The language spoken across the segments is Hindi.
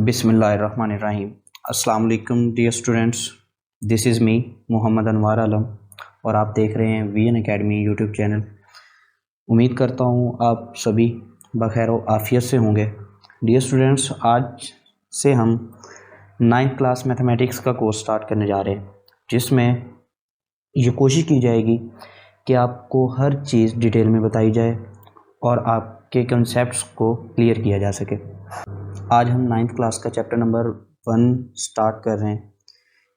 बिस्मिल्लाहिर्रहमानिर्रहीम। अस्सलाम वालेकुम dear students, this is me Mohammad Anwar Alam और आप देख रहे हैं वीएन एकेडमी यूट्यूब चैनल। उम्मीद करता हूँ आप सभी बखैर व आफ़ियत से होंगे। डियर स्टूडेंट्स, आज से हम 9th क्लास मैथमेटिक्स का कोर्स स्टार्ट करने जा रहे हैं, जिसमें ये कोशिश की जाएगी कि आपको हर चीज़ डिटेल में बताई जाए और आपके कंसेप्ट्स को क्लियर किया जा सके। आज हम 9th क्लास का चैप्टर नंबर 1 स्टार्ट कर रहे हैं,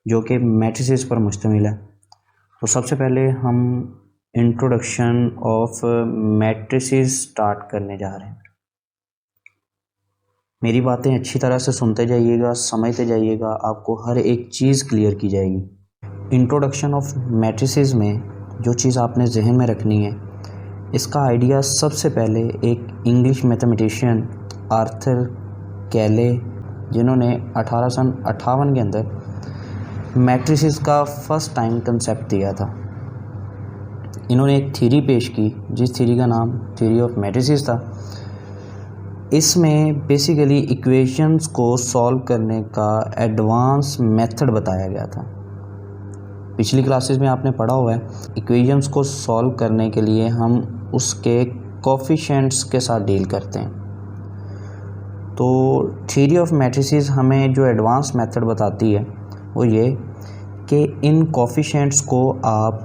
जो कि मैट्रिसेस पर मुश्तमिल है। तो सबसे पहले हम इंट्रोडक्शन ऑफ मैट्रिसेस स्टार्ट करने जा रहे हैं। मेरी बातें अच्छी तरह से सुनते जाइएगा, समझते जाइएगा, आपको हर एक चीज़ क्लियर की जाएगी। इंट्रोडक्शन ऑफ मैट्रिसेस में जो चीज़ आपने जहन में रखनी है, इसका आइडिया सबसे पहले एक इंग्लिश मैथमेटिशियन आर्थर कैले, जिन्होंने 1858 के अंदर मैट्रिसेस का फर्स्ट टाइम कंसेप्ट दिया था। इन्होंने एक थ्योरी पेश की, जिस थ्योरी का नाम थ्योरी ऑफ मैट्रिसेस था। इसमें बेसिकली इक्वेशंस को सॉल्व करने का एडवांस मेथड बताया गया था। पिछली क्लासेस में आपने पढ़ा हुआ है, इक्वेशंस को सॉल्व करने के लिए हम उसके कोफिशिएंट्स के साथ डील करते हैं। तो थ्योरी ऑफ मैट्रिसेस हमें जो एडवांस मेथड बताती है वो ये कि इन कोफिशिएंट्स को आप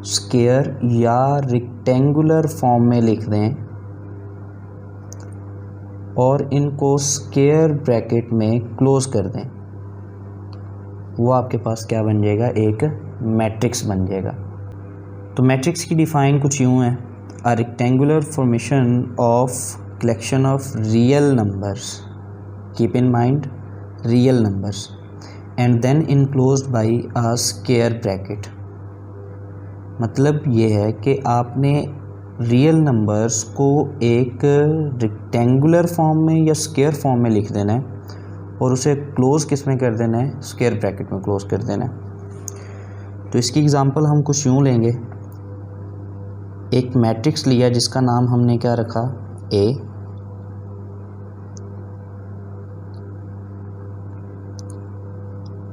स्क्वायर या रेक्टेंगुलर फॉर्म में लिख दें और इनको स्क्वायर ब्रैकेट में क्लोज कर दें, वो आपके पास क्या बन जाएगा, एक मैट्रिक्स बन जाएगा। तो मैट्रिक्स की डिफ़ाइन कुछ यूँ है: a rectangular formation of collection of real numbers, keep in mind real numbers, and then enclosed by a square bracket। मतलब ये है कि आपने रियल नंबर्स को एक रेक्टेंगुलर फॉर्म में या स्क्वायर फॉर्म में लिख देना है और उसे क्लोज किस में कर देना है, स्क्वायर ब्रैकेट में क्लोज कर देना है। तो इसकी एग्जांपल हम कुछ यूँ लेंगे। एक मैट्रिक्स लिया जिसका नाम हमने क्या रखा, A,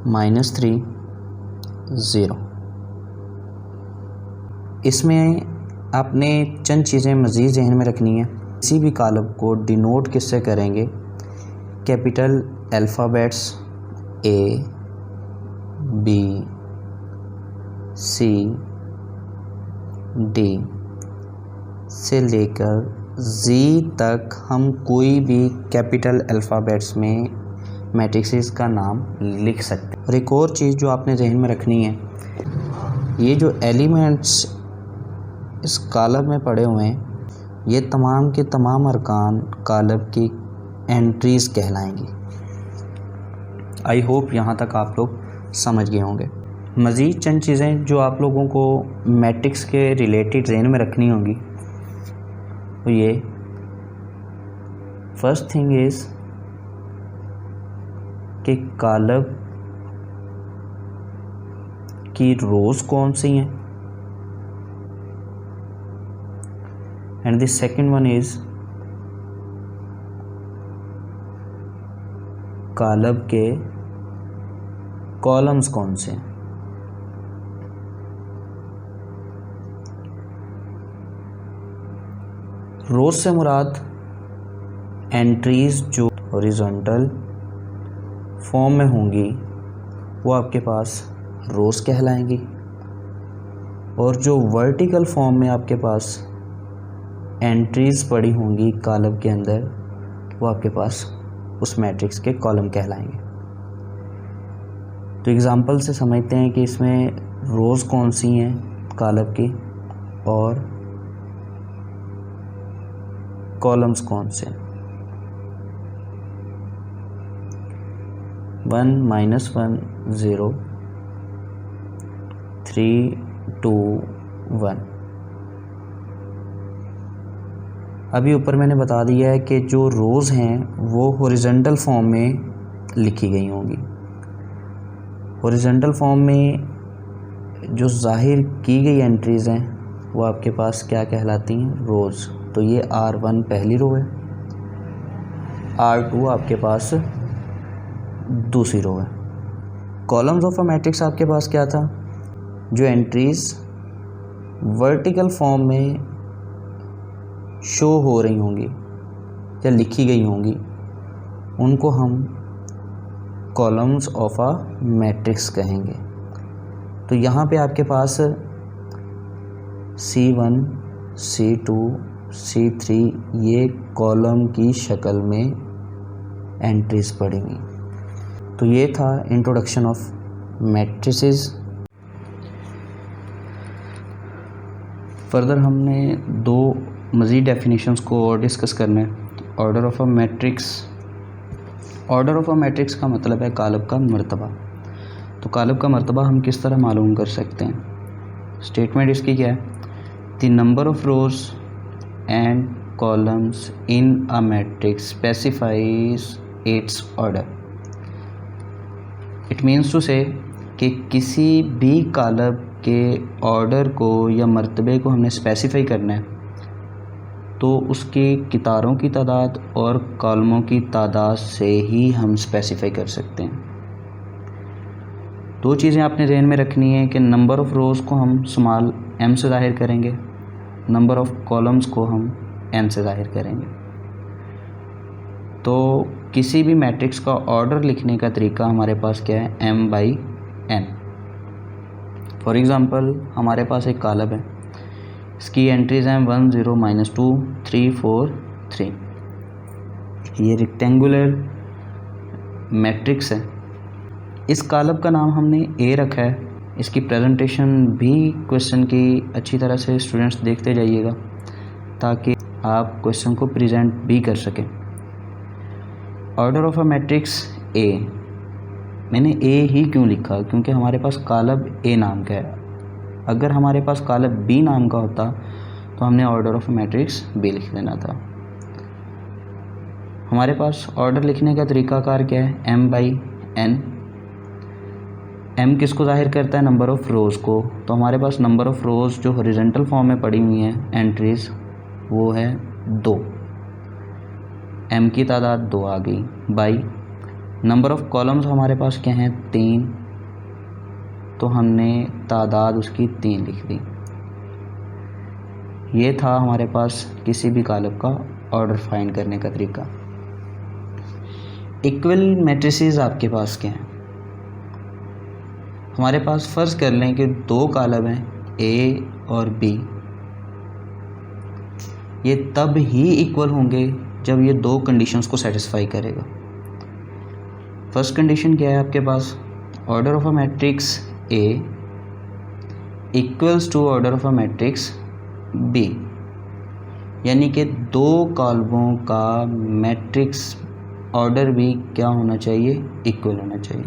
-3, 0। इसमें आपने चंद चीज़ें मज़ीद ज़हन में रखनी है। किसी भी कॉलम को डिनोट किससे करेंगे, capital alphabets A, B, C, D से लेकर Z तक हम कोई भी कैपिटल अल्फ़ाबेट्स में मैट्रिसेस का नाम लिख सकते हैं। और एक और चीज़ जो आपने जहन में रखनी है, ये जो एलिमेंट्स इस कॉलम में पड़े हुए हैं, ये तमाम के तमाम अरकान कॉलम की एंट्रीज़ कहलाएंगी। आई होप यहाँ तक आप लोग समझ गए होंगे। मज़ीद चंद चीज़ें जो आप लोगों को मैट्रिक्स के रिलेटेड जहन में रखनी होंगी, तो ये फर्स्ट थिंग इज़ कि कॉलम की रोज़ कौन सी हैं, and the second one is column के कॉलम्स कौन से हैं। रोज से मुराद एंट्रीज़ जो हॉरिजॉन्टल फॉर्म में होंगी वो आपके पास रोज़ कहलाएंगी, और जो वर्टिकल फॉर्म में आपके पास एंट्रीज़ पड़ी होंगी कॉलम के अंदर, वो आपके पास उस मैट्रिक्स के कॉलम कहलाएंगे। तो एग्ज़ाम्पल से समझते हैं कि इसमें रोज़ कौन सी हैं कॉलम की और कॉलम्स कौन से। 1 -1 0 3 2 1। अभी ऊपर मैंने बता दिया है कि जो रोज़ हैं वो हॉरिजॉन्टल फॉर्म में लिखी गई होंगी। हॉरिजॉन्टल फॉर्म में जो ज़ाहिर की गई एंट्रीज़ हैं वो आपके पास क्या कहलाती हैं, रोज़। तो ये R1 पहली रो है, R2 आपके पास दूसरी रो है। कॉलम्स ऑफ अ मैट्रिक्स आपके पास क्या था, जो एंट्रीज वर्टिकल फॉर्म में शो हो रही होंगी या लिखी गई होंगी उनको हम कॉलम्स ऑफ अ मैट्रिक्स कहेंगे। तो यहाँ पे आपके पास C1, C2, C3 ये कॉलम की शक्ल में एंट्रीज पड़ेंगी। तो ये था इंट्रोडक्शन ऑफ मैट्रिसेस। फर्दर हमने दो मज़ीद डेफिनेशंस को और डिस्कस करना है। Order of a matrix. Order of a matrix का मतलब है कालब का मर्तबा। तो कालब का मर्तबा हम किस तरह मालूम कर सकते हैं। स्टेटमेंट इसकी क्या है, the number of rows and columns in a matrix specifies its order. It means to say कि किसी भी कालब के ऑर्डर को या मर्तबे को हमने स्पेसिफाई करना है तो उसके कितारों की तादाद और कॉलमों की तादाद से ही हम स्पेसिफाई कर सकते हैं। दो चीज़ें आपने ज़हन में रखनी है कि नंबर ऑफ़ रोज़ को हम स्मॉल m से ज़ाहिर करेंगे, नंबर ऑफ़ कॉलम्स को हम n से ज़ाहिर करेंगे। तो किसी भी मैट्रिक्स का ऑर्डर लिखने का तरीका हमारे पास क्या है, m/n। फॉर एग्ज़ाम्पल हमारे पास एक कालब है, इसकी एंट्रीज़ हैं 1 0 -2 3 4 3। ये रेक्टेंगुलर मैट्रिक्स है। इस कालब का नाम हमने A रखा है। इसकी प्रेजेंटेशन भी क्वेश्चन की अच्छी तरह से स्टूडेंट्स देखते जाइएगा ताकि आप क्वेश्चन को प्रेजेंट भी कर सकें। Order of a matrix A, मैंने A ही क्यों लिखा, क्योंकि हमारे पास कालब A नाम का है। अगर हमारे पास कालब B नाम का होता तो हमने ऑर्डर ऑफ मैट्रिक्स B लिख देना था। हमारे पास ऑर्डर लिखने का तरीकाकार क्या है, m/n। m किसको जाहिर करता है, नंबर ऑफ़ रोज़ को। तो हमारे पास नंबर ऑफ़ रोज़ जो हॉरिजॉन्टल फॉर्म में पड़ी हुई हैं एंट्रीज़ वो है 2, m की तादाद 2 आ गई, बाई नंबर ऑफ़ कॉलम्स हमारे पास क्या हैं, 3। तो हमने तादाद उसकी 3 लिख दी। ये था हमारे पास किसी भी कालब का ऑर्डर फाइंड करने का तरीका। इक्वल मैट्रिसेस आपके पास क्या हैं, हमारे पास फ़र्ज़ कर लें कि दो कालब हैं A और B। ये तब ही इक्वल होंगे जब ये दो कंडीशंस को सेटिस्फाई करेगा। फर्स्ट कंडीशन क्या है आपके पास, order of a matrix A equals to order of a matrix B, यानी कि दो कॉलमों का मैट्रिक्स ऑर्डर भी क्या होना चाहिए, इक्वल होना चाहिए।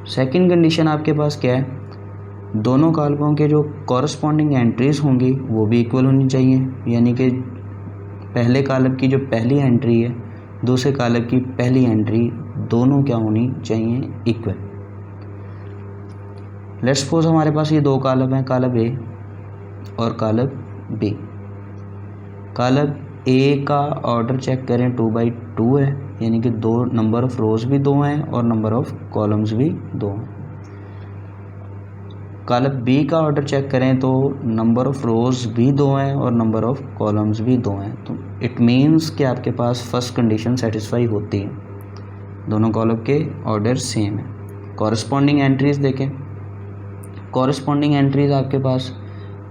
सेकंड कंडीशन आपके पास क्या है, दोनों कॉलमों के जो कॉरस्पॉन्डिंग एंट्रीज़ होंगी वो भी इक्वल होनी चाहिए, यानी कि पहले कॉलम की जो पहली एंट्री है दूसरे कॉलम की पहली एंट्री दोनों क्या होनी चाहिए, इक्वल। लेट्स सपोज हमारे पास ये दो कॉलम हैं, कॉलम A और कॉलम B। कॉलम A का ऑर्डर चेक करें 2/2 है, यानी कि दो नंबर ऑफ़ रोज़ भी 2 हैं और नंबर ऑफ़ कॉलम्स भी 2 हैं। कॉलम B का ऑर्डर चेक करें तो नंबर ऑफ़ रोज़ भी 2 हैं और नंबर ऑफ़ कॉलम्स भी 2 हैं। तो इट मीन्स कि आपके पास फर्स्ट कंडीशन सेटिस्फाई होती है, दोनों कॉलम के ऑर्डर सेम है। कॉरस्पॉन्डिंग एंट्रीज़ देखें, कॉरस्पॉन्डिंग एंट्रीज़ आपके पास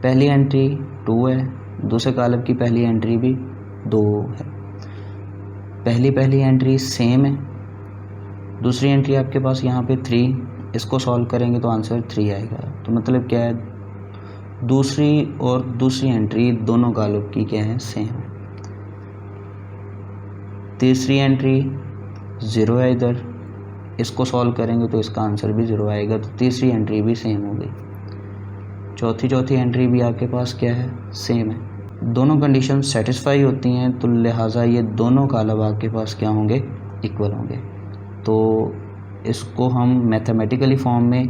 पहली एंट्री 2 है, दूसरे कॉलम की पहली एंट्री भी 2 है। पहली एंट्री सेम है, दूसरी एंट्री आपके पास यहाँ पे 3, इसको सॉल्व करेंगे तो आंसर 3 आएगा। तो मतलब क्या है, दूसरी और दूसरी एंट्री दोनों कॉलम की क्या है, सेम है। तीसरी एंट्री 0 है इधर, इसको सॉल्व करेंगे तो इसका आंसर भी 0 आएगा, तो तीसरी एंट्री भी सेम हो गई। चौथी एंट्री भी आपके पास क्या है, सेम है। दोनों कंडीशन सेटिस्फाई होती हैं तो लिहाजा ये दोनों कॉलम आपके पास क्या होंगे, इक्वल होंगे। तो इसको हम मैथमेटिकली फॉर्म में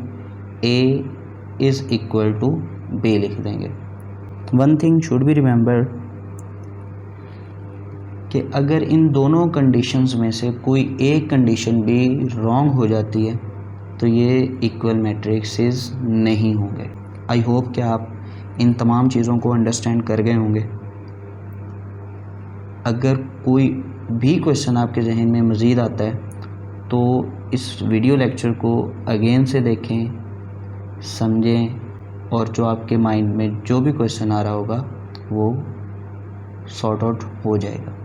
A is equal to B लिख देंगे। One thing should be remember, कि अगर इन दोनों कंडीशंस में से कोई एक कंडीशन भी रॉन्ग हो जाती है तो ये इक्वल मैट्रिक्सेस नहीं होंगे। आई होप कि आप इन तमाम चीज़ों को अंडरस्टैंड कर गए होंगे। अगर कोई भी क्वेश्चन आपके जहन में मज़ीद आता है तो इस वीडियो लेक्चर को अगेन से देखें, समझें और जो आपके माइंड में जो भी क्वेश्चन आ रहा होगा वो सॉर्ट आउट हो जाएगा।